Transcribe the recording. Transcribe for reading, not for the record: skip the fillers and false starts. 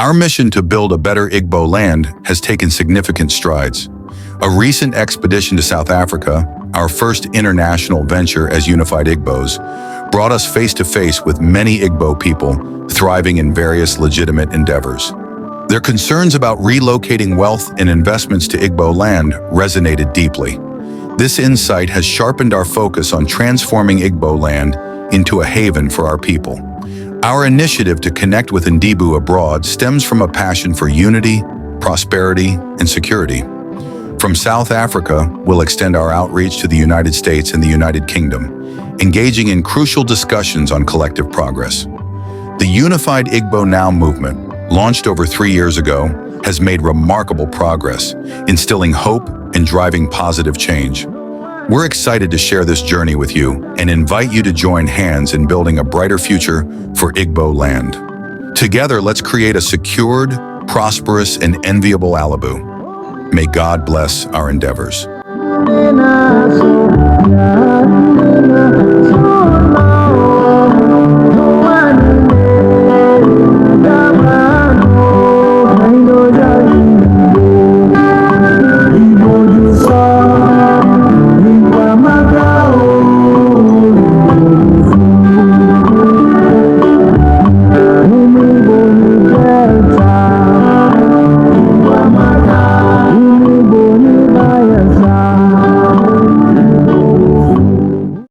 Our mission to build a better IGBO land has taken significant strides. A recent expedition to South Africa, our first international venture as unified IGBOs, brought us face to face with many IGBO people thriving in various legitimate endeavors. Their concerns about relocating wealth and investments to IGBO land resonated deeply. This insight has sharpened our focus on transforming IGBO land into a haven for our people. Our initiative to connect with Ndibu abroad stems from a passion for unity, prosperity, and security. From South Africa, we'll extend our outreach to the United States and the United Kingdom, engaging in crucial discussions on collective progress. The Unified IGBO Now movement, launched over 3 years ago, has made remarkable progress, instilling hope and driving positive change. We're excited to share this journey with you and invite you to join hands in building a brighter future for IGBO land. Together, let's create a secured, prosperous, and enviable Alibu. May God bless our endeavors.